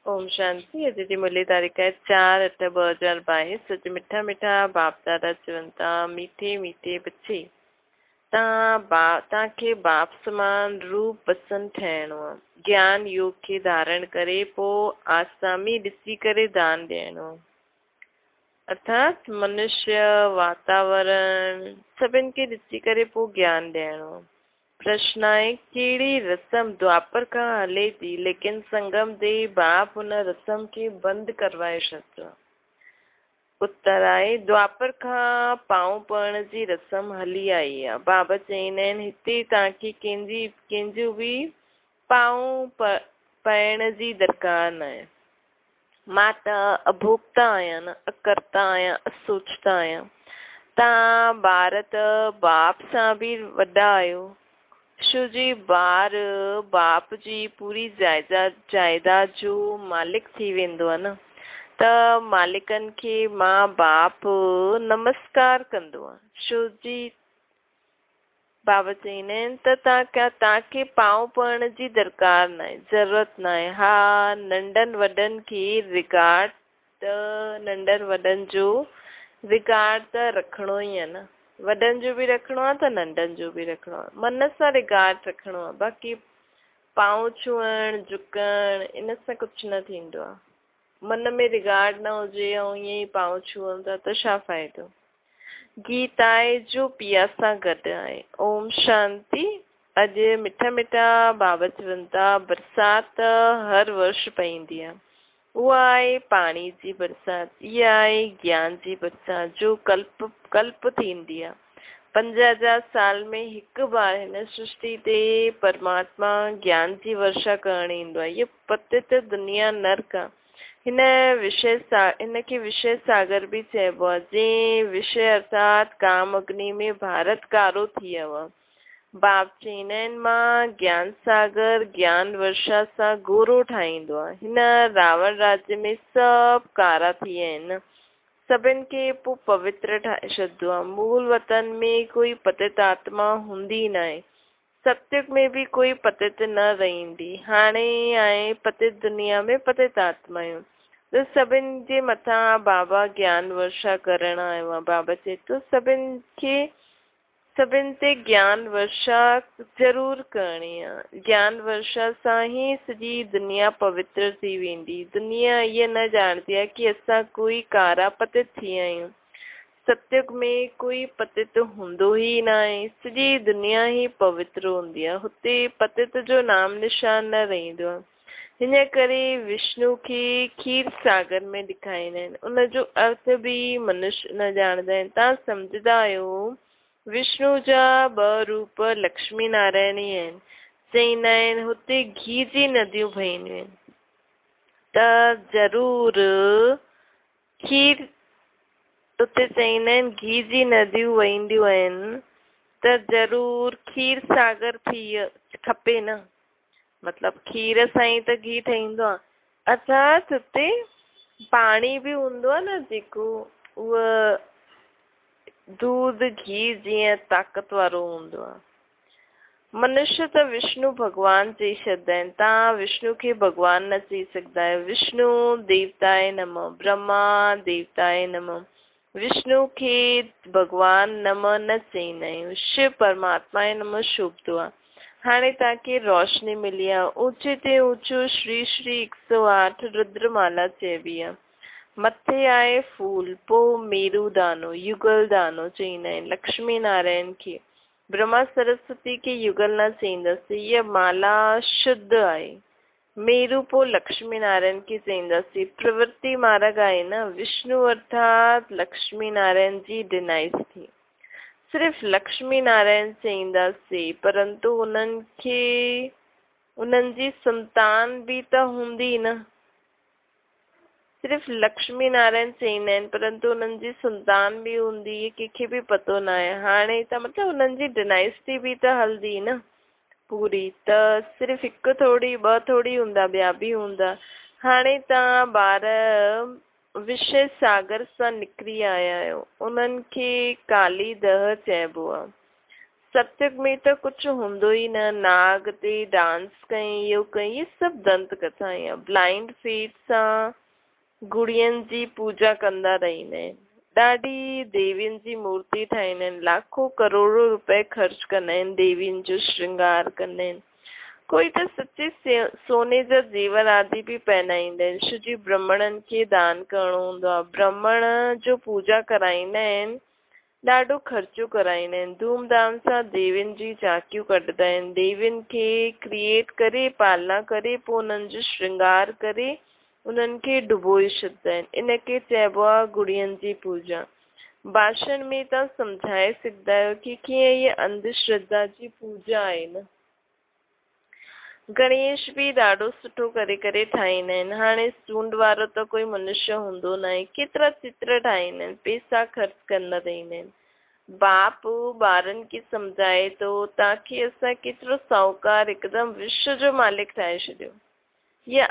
ओम शांति। अॼु जी मुरली तारीख़ है 4/8/2022। अॼु मिठा मिठा बाप दादा चवनि था, मीठे मीठे बच्चे तव्हांखे बाप समान रूप बसन ठहिणो आहे। ज्ञान योग खे धारण करे पोइ आसामी ॾिसी करे दान ॾियणो आहे। अर्थात मनुष्य वातावरण सभिनि खे ॾिसी करे पोइ ज्ञान ॾियणो आहे। प्रश्न आहे, कहिड़ी रस्म द्वापर खां हले थी, लेकिन संगम ते बाप हुन रस्म खे बंदि करवाए छॾियो। उत्तर आहे, द्वापर खां पांव पवण जी रस्म हली आई आहे। बाबा चवंदा आहिनि, हिते तव्हांखे कंहिंजो बि पांव पाइण जी दरकार न आहे। मां त अभोक्ता आहियां न, अकर्ता आहियां, असोचता आहियां। तव्हां ॿार त बाप सां बि वॾा आहियो। छो जी ॿार बाप जी पूरी जायदाद जो मालिक थी वेंदो आहे न, त मालिकनि खे मां बाप नमस्कार कंदो आहे। छो जी बाबा चवंदा आहिनि त तव्हांखे पांव पवण जी दरकार न आहे, ज़रूरत न आहे। हा, नंढनि वॾनि खे रिगार्ड त नंढनि वॾनि जो रिगार्ड त रखिणो ई आहे न। वॾनि जो बि रखिणो आहे त नंढनि जो बि रखिणो आहे। मन सां रिगार्ड रखिणो आहे। बाक़ी पांव छुअण झुकण इन सां कुझु न थींदो आहे। मन में रिगार्ड न हुजे ऐं ईअं ई पांव छुअनि था त छा फ़ाइदो। गीताए जो पिया सां गॾु आहे। ओम शांति। अॼु मिठा मिठा बाबा चवनि था, बरसाति हर वर्ष पवंदी आहे। उहा आहे पाणी जी बरसाति। इहा आहे ज्ञान जी बरसाति जो कल्प थींदी आहे। 5000 साल में हिकु बार हिन सृष्टि ते परमात्मा ज्ञान जी वर्षा करण ईंदो आहे। इहा पतित दुनिया नर्क आहे। हिनखे विषय सागर बि चइबो आहे। जंहिं विषय अर्थात काम अग्नि में भारत कारो थी वियो आहे। बाप चवंदा आहिनि, मां ज्ञान सागर ज्ञान वर्षा सां गोरो ठाहींदो आहे। हिन रावण राज्य में सभु कारा थी विया आहिनि। सभिनि खे पोइ पवित्र ठाहे छॾियो आहे। मूल वतन में कोई पतित आत्मा हूंदी न आहे। सत्युग में बि कोई पतित न रहंदी। हाणे आहे पतित दुनिया में पतित आत्मायूं। त सभिनि जे मथां बाबा ज्ञान वर्षा करण आयो आहे। बाबा चए थो, सभिनि ते ज्ञान वर्षा ज़रूरु करणी आहे। ज्ञान वर्षा सां ई सॼी दुनिया पवित्र थी वेंदी। दुनिया इहा न ॼाणदी आहे कि असां कोई कारा पतित थी विया आहियूं। सत्युग में कोई पतित हूंदो ई न आहे। सॼी दुनिया ई पवित्र हूंदी आहे। हुते पतित जो नाम निशान न रहंदो आहे। हिन करे विष्णु खे खीर सागर में ॾेखारींदा आहिनि। उनजो अर्थ बि मनुष्य न ॼाणदा आहिनि। तव्हां सम्झंदा आहियो, विष्णु जा 2 रूप लक्ष्मी नारायण ई आहिनि। चवंदा आहिनि, हुते घी जी नदियूं वहंदियूं आहिनि त ज़रूरु खीर, उते चवंदा आहिनि घी जी नदियूं वहंदियूं आहिनि त ज़रूरु खीर सागर थी खपे न। मतलब खीर सां ई त घी ठहींदो आहे। अर्थात हुते पाणी बि हूंदो आहे न, जेको उहा दूध घी जीअं ताक़त वारो हूंदो आहे। मनुष्य त विष्णु भॻवान चई छॾींदा आहिनि। तव्हां विष्णु खे भॻवान न चई सघंदा आहियो। विष्णु देवताए नमः, ब्रह्मा देवताए नमः। विष्णु खे भॻवान नमः न चईंदा आहियूं। शिव परमात्मा नमः शोभतो आहे। हाणे तव्हांखे रोशनी मिली आहे। ऊचे ते ऊचो श्री श्री 108 रुद्रमाला चइबी आहे। मथे आहे फूल, पोइ मेरू दानो, युगल दानो चईंदा आहिनि लक्ष्मी नारायण खे। ब्रह्मा सरस्वती खे युगल न चईंदासीं। इहा माला शुद्ध आहे। मेरू पोइ लक्ष्मी नारायण खे चईंदासीं। प्रवृत्ति मार्ग आहे न। विष्णु अर्थात लक्ष्मी नारायण जी डिनाइस्टी। सिर्फ़ लक्ष्मी नारायण चईंदासीं, परंतु उन्हनि जी संतान बि त हूंदी न। सिर्फ़ लक्ष्मी नारायण चईंदा आहिनि, परंतु उन्हनि जी संतान बि हूंदी, कंहिंखे बि पतो न आहे। हाणे त मतिलबु उन्हनि जी डिनाइस्टी बि त हलंदी न पूरी। त सिर्फ़ हिकु थोड़ी 2 थोड़ी हूंदा, ॿिया बि हूंदा। हाणे तव्हां ॿार विषय सागर सां निकिरी आया आहियो। उन्हनि खे काली दह चइबो आहे। सत्युग में तो कुछ हूंदो ई न, नाग ते डांस कई, इहो कई, ये सब दंत कथा आहिनि। ब्लाइंड फेथ सां गुड़ियनि जी पूजा कंदा रहंदा आहिनि, ॾाढी देवियुनि जी मूर्ति ठाहींदा आहिनि, लाखों करोड़ों रुपए ख़र्च कंदा आहिनि, देवियुनि जो श्रृंगार कंदा आहिनि। कोई त सच्चे सोने जा जेवर आदि बि पहनाईंदा आहिनि। शुजी ब्राह्मणनि खे दान करणो हूंदो आहे, ब्राह्मण जो पूजा कराईंदा आहिनि, ॾाढो ख़र्चो कराईंदा आहिनि, धूमधाम सां देवियुनि जी झांकियूं कढंदा आहिनि, देवियुनि खे क्रिएट करे, पालना करे, पोइ उन्हनि जो श्रृंगार करे उन्हनि खे डुबोए छॾींदा आहिनि। इनखे चइबो आहे गुड़ियनि जी पूजा। भाषण में तव्हां सम्झाए सघंदा आहियो कि कीअं इहा अंधश्रद्धा जी पूजा आहे न। गणेश भी ॾाढो सुठो करे करे ठाहींदा आहिनि। हाणे चूंड वारो त कोई मनुष्य हूंदो न आहे, केतिरा चित्र ठाहींदा आहिनि, पैसा ख़र्च कंदा रहंदा आहिनि। बाप ॿारनि खे सम्झाए थो, तव्हांखे असां केतिरो साहूकार हिकदमि विश्व जो मालिक ठाहे छॾियो। इहा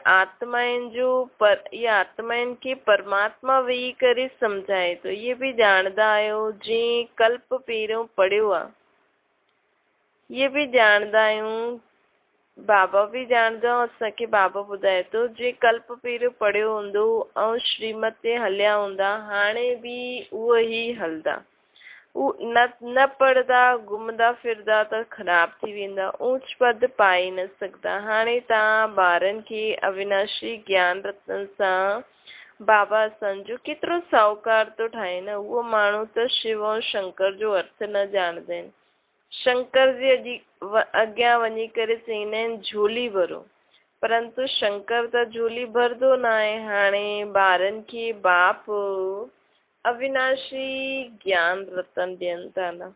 आत्माउनि खे परमात्मा वेही करे सम्झाए थो। इहे बि ॼाणंदा आहियो, जीअं कल्प पहिरियों पढ़ियो आहे, इहे बि ॼाणंदा आहियूं, बाबा बि ॼाणंदो आहे, असांखे बाबा ॿुधाए थो, जे कल्प पहिरियों पढ़ियो हूंदो ऐं श्रीमत ते हलिया हूंदा, हाणे बि उहो ई हलंदा। न पढ़ंदा, घुमंदा फिरदा त ख़राब थी वेंदा, ऊंच पद पाए न सघंदा। हाणे तव्हां ॿारनि खे अविनाशी ज्ञान रत्न सां बाबा असांजो केतिरो साहूकार थो ठाहे न। उहो माण्हू त शिव ऐं शंकर जो अर्थ न ॼाणंदा आहिनि। शंकर जे अॻियां वञी करे चईंदा आहिनि झोली भरो, परंतु शंकर त झोली भरदो न आहे। हाणे ॿारनि खे बाप अविनाशी ज्ञान रतन ॾियनि था न,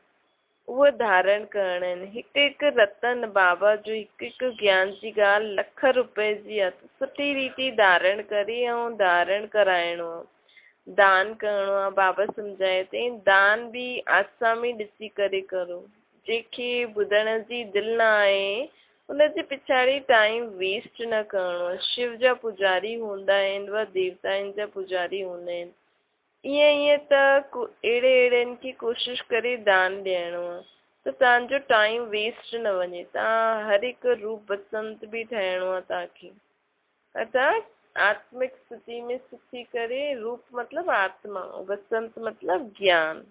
उहो धारण करणा आहिनि। हिकु हिकु रतन बाबा जो, हिकु हिकु ज्ञान जी ॻाल्हि लख रुपए जी आहे, त सुठी रीति धारण करे ऐं धारण कराइणो आहे, दान करणो आहे। बाबा सम्झाए थी, दान बि आसामी ॾिसी करे करो। जंहिंखे ॿुधण जी दिलि न आहे, उनजे पिछाड़ी टाइम वेस्ट न करणो आहे। शिव जा पुजारी हूंदा आहिनि, व देवताउनि जा पुजारी हूंदा आहिनि। ईअं त अहिड़े खे कोशिशि करे दान ॾियणो आहे, त तव्हांजो टाइम वेस्ट न वञे। तव्हां हर हिकु रूप बसंत बि ठहिणो आहे तव्हांखे, अर्थात आत्मिक स्थिति में सिखी करे। रूप मतिलबु आत्मा, बसंत मतिलबु ज्ञान।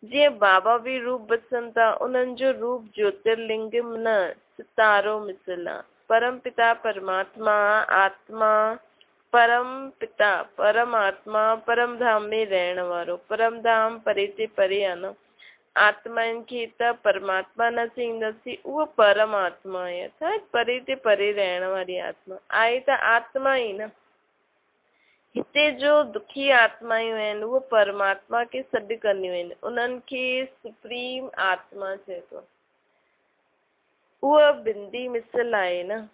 जीअं बाबा बि रूप बसंत आहे, उन्हनि जो रूप ज्योतिर्लिंग न, सितारो मिसल आहे। परम पिता परमात्मा आत्मा, परम पिता परमात्मा परम धाम में रहण वारो। परम धाम परे ते परे आहे न। आत्माउनि खे त परमात्मा न चईंदासीं, उहो परमात्मा आहे, अर्थात परे ते परे रहण वारी आत्मा आहे, त आत्मा ई न। हिते जो दुखी आत्मायूं आहिनि, उहो परमात्मा खे सॾु कंदियूं आहिनि, उन्हनि खे सुप्रीम आत्मा चए थो। उहा बिंदी मिसल आहे न,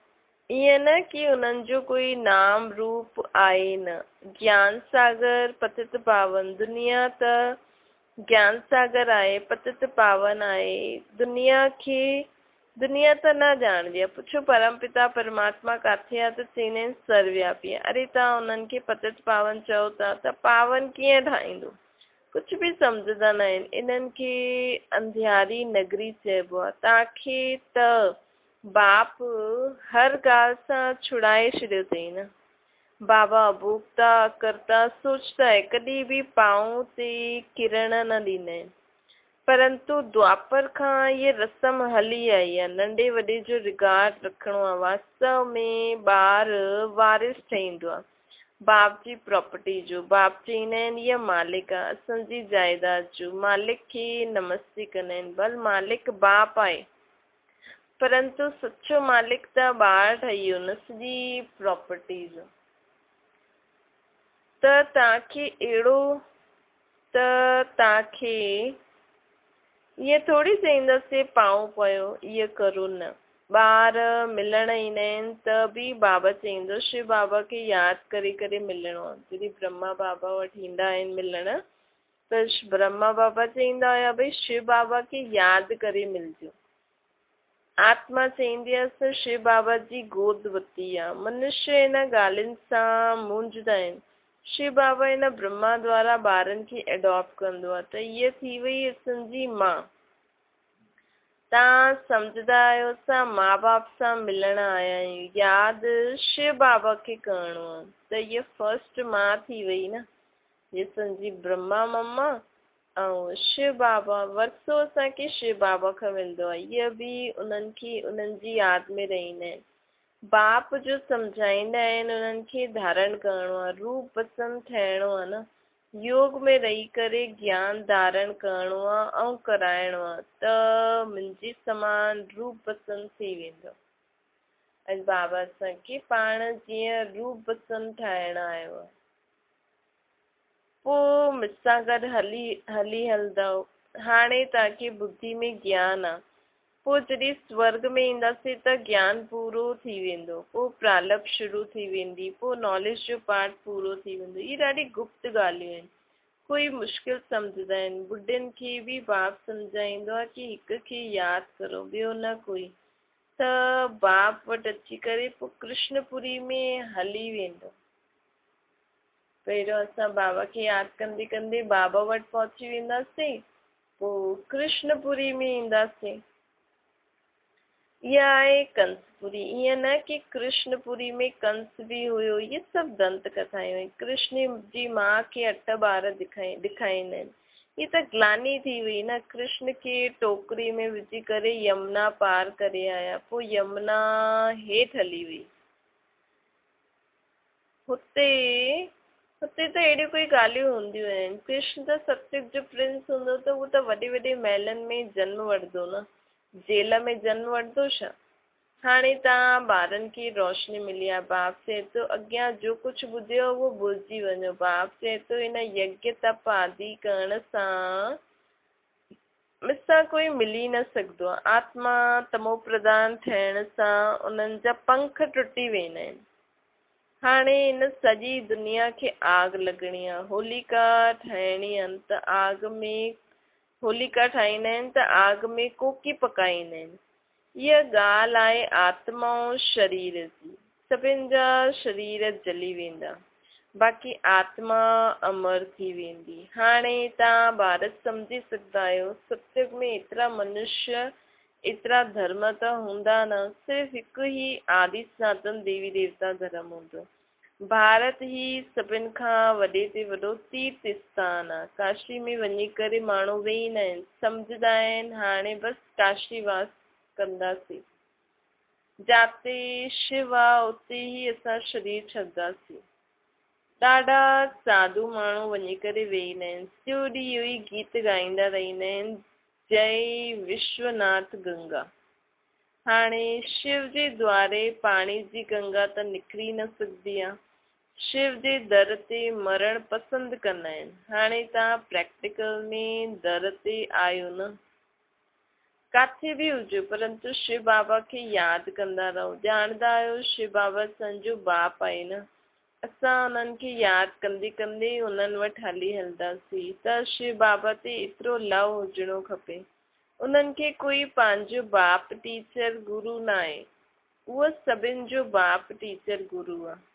ईअं न कि उन्हनि जो कोई नाम रूप आहे न। ज्ञान सागर पतित पावन, दुनिया त ज्ञान सागर आहे, पतित पावन आहे। दुनिया त न ॼाणदी आहे। पुछो परम पिता परमात्मा किथे आहे, त चईंदा आहिनि सर्वव्यापी आहे। अरे तव्हां उन्हनि खे पतित पावन चओ था, त पावन कीअं ठाहींदो? कुझु बि सम्झंदा न आहिनि। इन्हनि खे अंधियारी नगरी चइबो आहे। तव्हांखे त बाप हर ॻाल्हि सां छुड़ाए छॾियो अथई न। बाबा भोगता करता सोचता है, कॾहिं बि पाऊं ते किरण न ॾींदा आहिनि। परंतु द्वापर खां इहे रस्म हली आई आहे, नंढे वॾे जो रिगार्ड रखिणो आहे। वास्तव में ॿार वारिस ठहींदो आहे बाप जी प्रॉपर्टी जो। बाप चईंदा आहिनि इहा मालिक आहे असांजी जाइदाद जो। मालिक खे नमस्ते कंदा आहिनि। भल मालिक बाप आहे, परंतु सचो मालिक त ॿार ठही वियो न सॼी प्रॉपर्टी जो। त तव्हांखे ईअं थोरी चईंदासीं पाऊं पियो ईअं करो न। ॿार मिलण ईंदा आहिनि त बि बाबा चईंदो शिव बाबा खे यादि करे करे मिलणो आहे। जॾहिं ब्रह्मा बाबा वटि ईंदा आहिनि मिलण, त ब्रह्मा बाबा चईंदा हुया भई शिव बाबा खे यादि करे मिलजो। आत्मा चईंदी आहे त शिव बाबा जी गोद वरिती आहे। मनुष्य इन ॻाल्हियुनि सां मूंझंदा आहिनि। शिव बाबा इन ब्रह्मा द्वारा ॿारनि खे एडॉप्ट कंदो आहे, त हीअ थी वई असांजी मां। तव्हां सम्झंदा आहियो असां माउ बाप सां मिलण आया आहियूं, यादि शिव बाबा खे करिणो आहे। त इहा फर्स्ट माउ थी वई न, ये असांजी ब्रह्मा मम्मा ऐं शिव बाबा। वरसो असांखे शिव बाबा खां मिलंदो आहे। इहा बि उन्हनि खे उन्हनि जी यादि में रहींदा आहिनि। बाप जो सम्झाईंदा आहिनि उन्हनि खे धारण करिणो आहे, रूप बसंत ठहिणो आहे न, योग में रही करे ज्ञान धारण करिणो आहे ऐं कराइणो आहे, त मुंहिंजे समान रूप बसंत थी वेंदो। अॼु बाबा असांखे पाण जीअं रूप बसंत ठाहिणु आयो आहे। पोइ मूंसां गॾु हली हलंदव। हाणे तव्हांखे बुद्धि में ज्ञान आहे। पोइ जॾहिं स्वर्ग में ईंदासीं त ज्ञान पूरो थी वेंदो, पोइ प्रालप शुरू थी वेंदी, पोइ नॉलेज जो पार्ट पूरो थी वेंदो। इहे ॾाढी गुप्त ॻाल्हियूं आहिनि, कोई मुश्किल सम्झंदा आहिनि। ॿुढनि खे बि बाप सम्झाईंदो आहे कि हिक खे यादि करो, ॿियो न कोई। त बाप वटि अची करे पोइ कृष्णपुरी में हली वेंदो। पहिरियों असां बाबा खे यादि कंदे कंदे बाबा वटि पहुची वेंदासीं, पोइ कृष्णपुरी में ईंदासीं। इहा आहे कंसपुरी। ईअं न कि कृष्णपुरी में कंस बि हुयो, इहे सभु दंत कथायूं आहिनि। कृष्ण जी माउ खे 8 ॿार ॾेखारींदा आहिनि। ही त ग्लानी थी वई न। कृष्ण खे टोकरी में विझी करे यमुना पार करे आया, पोइ यमुना हेठि हली वई। हुते त अहिड़ियूं कोई ॻाल्हियूं हूंदियूं आहिनि। कृष्ण त सतयुग जो प्रिंस हूंदो त उहो त वॾे वॾे महलनि में जन्म वठंदो न, जेल में जन्म वठंदो छा। हाणे तव्हां ॿारनि खे रोशनी मिली आहे। बाप चए थो अॻियां जो कुझु ॿुधियो उहो भुलिजी वञो। बाप चए थो हिन यज्ञ तप आदि करण सां मूंसां कोई मिली न सघंदो आहे। आत्मा तमो प्रधान थियण सां उन्हनि जा पंख टुटी वेंदा आहिनि। हाणे हिन सॼी दुनिया खे आग लॻणी आहे, होलिका ठाहिणी आहिनि, त आग में होलिका ठाहींदा आहिनि त आग में कोकी पकाईंदा आहिनि। इहा ॻाल्हि आहे आत्मा ऐं शरीर जी। सभिनि जा शरीर जली वेंदा, बाक़ी आत्मा अमर थी वेंदी। हाणे तव्हां भारत सम्झी सघंदा आहियो, सत्युग में एतिरा मनुष्य एतिरा धर्म त हूंदा न, सिर्फ़ु हिकु ई आदि सनातन देवी देवता धर्म हूंदो। भारत ई सभिनि खां वॾे ते वॾो तीर्थ स्थान आहे। काशी में वञी करे माण्हू वेहींदा आहिनि, सम्झंदा आहिनि हाणे बसि काशी वास कंदासीं, जाते शिव आहे उते ई असां शरीर छॾंदासीं। ॾाढा साधू माण्हू वञी करे वेहींदा आहिनि, सॼो ॾींहुं इहो ई गीत ॻाईंदा रहंदा आहिनि, जय विश्वनाथ गंगा। हाणे शिव जे द्वारे पाणी जी गंगा त निकिरी न सघंदी आहे। शिव जे दर ते मरण पसंदि कंदा आहिनि। हाणे तव्हां प्रैक्टिकल में दर ते आहियो न, किथे बि हुजो, परंतु शिव बाबा खे यादि कंदा रहो। ॼाणंदा आहियो शिव बाबा असांजो बाप आहे न, असां उन्हनि खे यादि कंदे कंदे उन्हनि वटि हली हलंदासीं। त शिव बाबा ते एतिरो लव हुजिणो खपे। उन्हनि खे कोई पंहिंजो बाप टीचर गुरू न आहे, उहो सभिनि जो बाप टीचर गुरू आहे।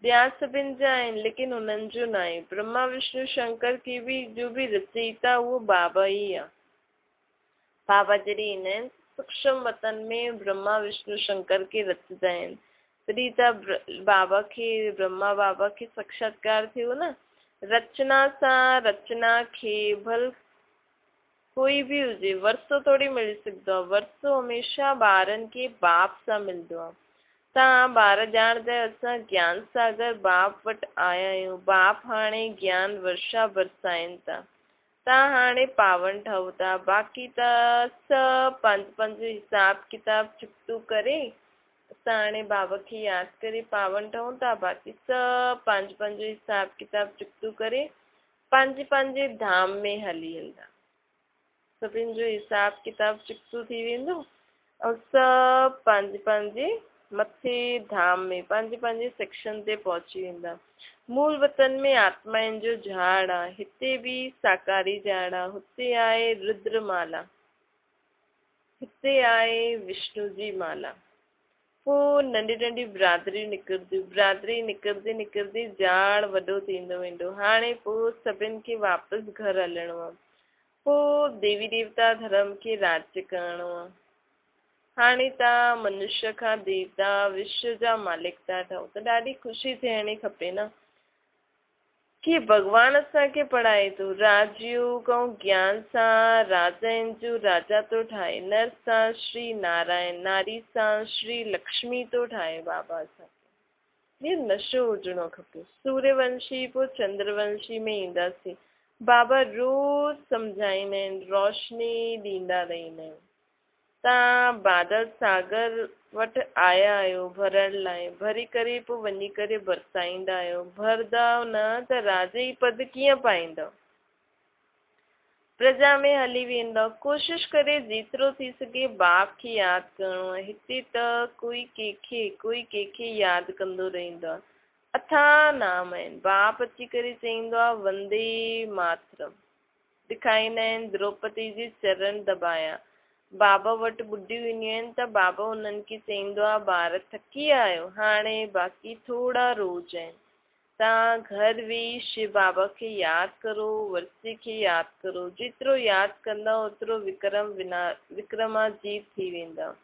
ॿिया सभिनि जा आहिनि लेकिन उन्हनि जो न आहे। ब्रह्मा विष्णु शंकर खे बि जो बि रचयिता उहो बाबा ई आहे। बाबा जॾहिं ईंदा आहिनि सूक्ष्म वतन में ब्रह्मा विष्णु शंकर खे रचंदा आहिनि, तॾहिं त बाबा खे ब्रह्मा बाबा खे साक्षात्कार थियो न। रचना सां रचना खे भल कोई बि हुजे, वरसो थोरी मिली सघंदो आहे। वरसो हमेशह ॿारनि खे बाप सां मिलंदो आहे। तव्हां ॿार ॼाणंदा आहियो असां ज्ञान सागर बाप वटि आया आहियूं। बाप हाणे ज्ञान वर्षा बरसाइनि था। तव्हां हाणे पावन ठहो था, बाक़ी त सभु पंहिंजो हिसाब किताब चुकतो करे असां हाणे बाबा खे यादि करे पावन ठहूं था। बाक़ी सभु पंहिंजो हिसाब किताब चुकतो करे पंहिंजे धाम में हली हलंदा। सभिनि जो हिसाब किताब चुकतो थी वेंदो ऐं सभु पंहिंजे मथे धाम में पंहिंजे सेक्शन ते पहुची वेंदा। मूल वतन में आत्माउनि जो झाड़ आहे, हिते बि साकारी झाड़ आहे। हुते आहे रुद्रमाला, हिते आहे विष्णु जी माला। पोइ नंढी नंढी बिरादरियूं निकिरंदियूं, बिरादरी निकिरंदे निकिरंदे झाड़ वॾो थींदो वेंदो। हाणे पोइ सभिनि खे वापसि घर हलणो आहे। पोइ देवी देवता धर्म खे राज्य करणो आहे। हाणे तव्हां मनुष्य खां देवता विश्व जा मालिक था ठहो त ॾाढी ख़ुशी थियणी खपे न कि भॻवान असांखे पढ़ाए थो। राजयोग ऐं ज्ञान सां राजाउनि जो राजा थो ठाहे, नर सां श्री नारायण, नारी सां श्री लक्ष्मी थो ठाहे बाबा असांखे। ये नशो हुजणो खपे। सूर्यवंशी पोइ चंद्रवंशी में ईंदासीं। बाबा रोज़ सम्झाईंदा आहिनि, रोशनी ॾींदा रहंदा आहिनि। तव्हां बादल सागर वटि आया आहियो भरण लाइ, भरी करे पोइ वञी करे बरसाईंदा आहियो। भरंदव न त राजे जी पद कीअं पाईंदव? प्रजा में हली वेंदव। कोशिशि करे जेतिरो थी सघे बाप खे यादि करिणो आहे। हिते त कोई कंहिंखे यादि कंदो रहंदो आहे। अथाह नाम आहिनि। बाप अची करे चईंदो आहे वंदे मातरम, ॾेखारींदा आहिनि द्रौपदी जी चरण दॿाया। बाबा वटि ॿुढियूं ईंदियूं आहिनि त बाबा उन्हनि खे चईंदो आहे ॿार थकी आहियो, हाणे बाक़ी थोरा रोज़ आहिनि, तव्हां घर वेही शिव बाबा खे यादि करो, वर्सी खे यादि करो। जेतिरो यादि कंदा ओतिरो विक्रमाजीत थी वेंदा,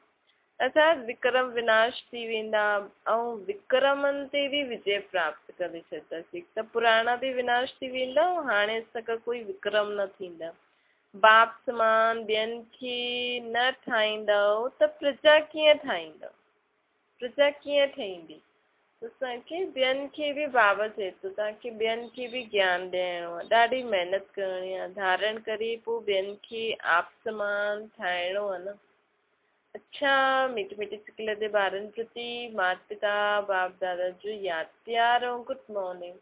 अर्थात विक्रम विनाश थी वेंदा ऐं विक्रमनि ते बि विजय प्राप्त करे छॾंदासीं। त पुराणा बि विनाश थी वेंदा, हाणे असांखां कोई विक्रम न थींदा। बाप समान ॿियनि खे न ठाहींदव त प्रजा कीअं ठाहींदव? प्रजा कीअं ठहींदी? असांखे ॿियनि खे बि बाबा चए थो तव्हांखे ॿियनि खे बि ज्ञान ॾियणो आहे, ॾाढी महिनत करणी आहे, धारण करे पोइ ॿियनि खे आप समान ठाहिणो आहे न। अच्छा मीठे मीठे सिकल जे ॿारनि प्रति माता पिता बाप दादा जो यादि प्यार ऐं गुड मॉर्निंग।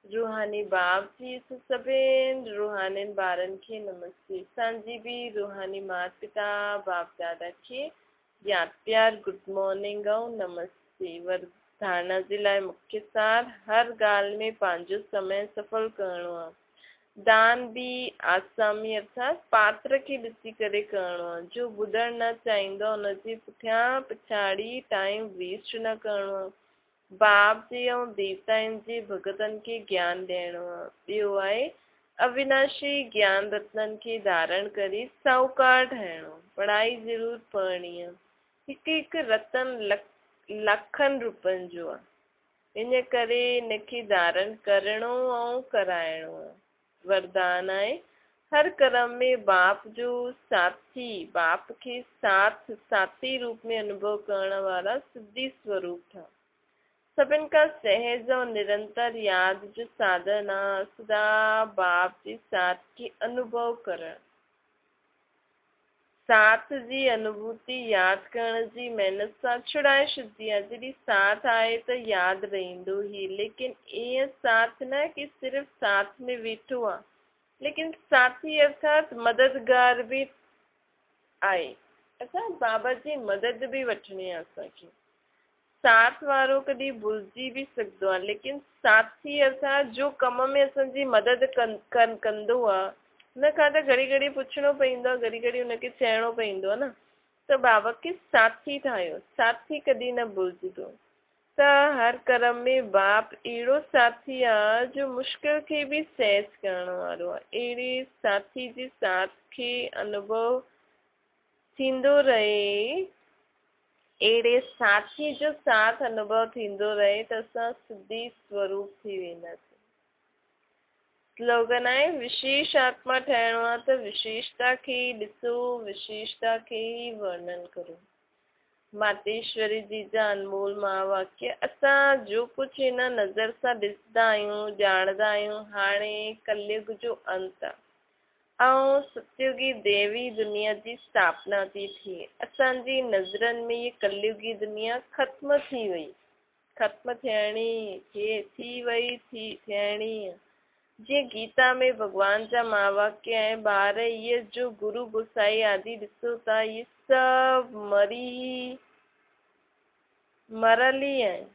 रूहानी बाप जी सभिनि रूहानी ॿारनि खे नमस्ते। असांजी बि रूहानी माता पिता बाप दादा खे यादि प्यार गुड मॉर्निंग ऐं नमस्ते। वरधारणा जे लाइ मुख्य सार, हर ॻाल्हि में पंहिंजो समय सफल करिणो आहे। दान बि आसामी अर्थात पात्र खे ॾिसी करे करिणो आहे। जो ॿुधणु न चाहींदो हुनजे पुठियां पिछाड़ी टाइम वेस्ट न करिणो आहे। बाप जी ऐं देवताउनि जे भगतनि खे ज्ञान ॾियणो आहे। ॿियो आहे अविनाशी ज्ञान रत्ननि खे धारण करे साहूकार ठहिणो। पढ़ाई ज़रूरु पढ़णी आहे। हिकु हिकु रतन लखनि रुपयनि जो आहे, इन करे इनखे धारण करिणो ऐं कराइणो आहे। वरदान आहे हर कर्म में बाप जो साथी, बाप खे साथी रूप में अनुभव करण वारा सिद्धि स्वरूप था। सभिनि खां सहज ऐं निरंतर यादि जो साधन आहे सदा बाप जे साथ खे अनुभव करणु। साथ जी अनुभूति यादि करण जी महिनत सां छुड़ाए छॾंदी आहे। जॾहिं साथ आहे त यादि रहंदो ई, लेकिन ईअं साथ न कि सिर्फ़ु साथ में वेठो आहे, लेकिन साथी अर्थात मददगार बि आहे। असां बाबा जी मदद बि वठणी आहे असांखे। साथ वारो कॾहिं भुलिजी बि सघंदो आहे, लेकिन साथी अर्थात जो कम में असांजी मदद कंदो आहे, हुन खां त घड़ी घड़ी पुछणो पवंदो आहे, घड़ी घड़ी हुनखे चइणो पवंदो आहे न। त बाबा खे साथी ठाहियो, साथी कॾहिं न भुलिजंदो। त हर कर्म में बाप अहिड़ो साथी आहे जो मुश्किल खे बि सहज करण वारो आहे। अहिड़े साथी जे साथ खे अनुभव थींदो रहे, अहिड़े साथी जो साथ अनुभव थींदो रहे त असां सिद्धि स्वरूप थी वेंदासीं। स्लोगन आहे विशेष आत्मा ठहिणो आहे त विशेषता खे ॾिसो, विशेषता खे ई वर्णन करो। मातेश्वरी जी जा अनमोल महावाक्य। असां जो कुझु हिन नज़र सां ॾिसंदा आहियूं, ॼाणंदा आहियूं, हाणे कलयुग जो अंत आहे ऐं सतयुगी देवी दुनिया जी स्थापना थी थिए। असांजी नज़रनि में ये कलयुगी दुनिया ख़त्म थी वई, ख़त्म थियणी थियणी। जीअं गीता में भॻवान जा महावाक्य ऐं ॿार इहे जो गुरु गुसाई आदि ॾिसो था, इहे सभु मरल ई आहिनि,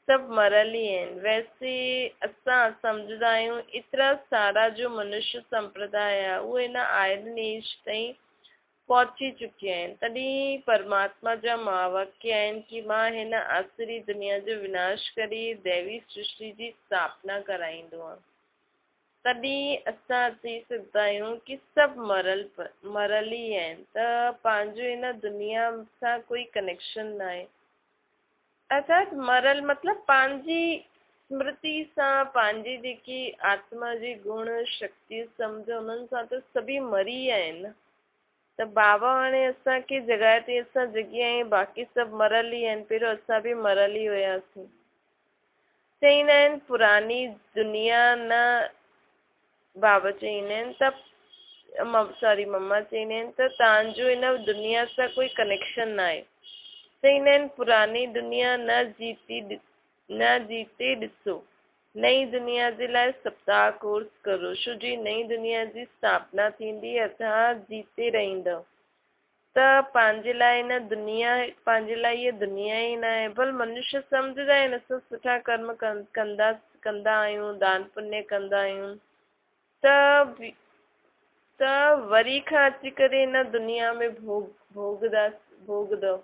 सभु मरल ई आहिनि। वैसे असां सम्झंदा आहियूं एतिरा सारा जो मनुष्य संप्रदाय आहे उहे हिन आयरन एज ताईं पहुची चुकिया आहिनि। तॾहिं परमात्मा जा महावाक्य आहिनि कि मां हिन आसुरी दुनिया जो विनाश करे दैवी सृष्टि जी स्थापना कराईंदो आहियां। तॾहिं असां चई सघंदा आहियूं कि सभु मरल ई आहिनि, त पंहिंजो हिन दुनिया सां कोई कनेक्शन न आहे। अर्थात मरल मतिलबु पंहिंजी स्मृति सां, पंहिंजी जेकी आत्मा जी गुण शक्ति सम्झ उन्हनि सां त सभई मरी विया आहिनि न। त बाबा हाणे असांखे जॻहि ते असां जॻी आहियूं, बाक़ी सभु मरल ई आहिनि, पहिरियों असां बि मरल ई हुयासीं। चईंदा आहिनि पुरानी दुनिया न, बाबा चईंदा आहिनि त मम्मा चईंदा आहिनि त तव्हांजो हिन दुनिया सां कोई कनेक्शन न आहे। चईंदा आहिनि पुरानी दुनिया न जीते ॾिसो, नई दुनिया जे लाइ सप्ताह कोर्स करो, छो जी नई दुनिया जी स्थापना थींदी अर्थात जीते रहंदव। त पंहिंजे लाइ हिन दुनिया, पंहिंजे लाइ इहा दुनिया ई न आहे। भल मनुष्य सम्झंदा आहिनि असां सुठा कर्म कंदा आहियूं, दान पुण्य कंदा आहियूं, त वरी खां अची करे हिन दुनिया में भोगदव,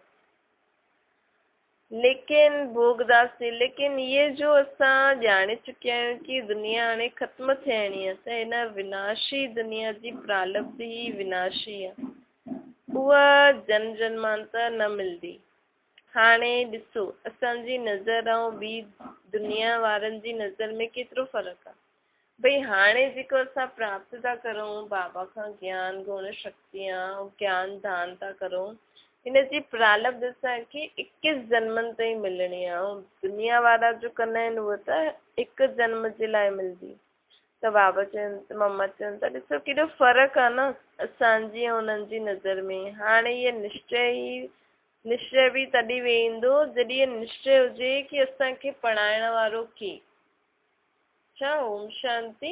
लेकिन ये जो असां ॼाणे चुकिया आहियूं कि दुनिया हाणे ख़त्म थियणी आहे, त हिन विनाशी दुनिया जी प्रारब्ध ही विनाशी आहे, उहा जन्मांतर न मिलंदी। हाणे ॾिसो असांजी नज़र ऐं ॿी दुनिया वारनि जी नज़र में केतिरो फ़र्क़ु आहे। भई हाणे जेको असां प्राप्त था करूं बाबा खां ज्ञान गुण शक्तियां ज्ञान दान था करूं, हिन जी प्रारब्ध असांखे 21 जन्मनि ताईं मिलणी आहे, ऐं दुनिया वारा जो कंदा आहिनि उहो त हिकु जन्म जे लाइ मिलंदी। त बाबा चवनि, मम्मा चवनि था ॾिसो केॾो फ़र्क़ु आहे न असांजी ऐं उन्हनि जी नज़र में। हाणे इहे निश्चय बि तॾहिं वेंदो जॾहिं इहो निश्चय हुजे कि असांखे पढ़ाइण वारो केरु। छा ओम शांति।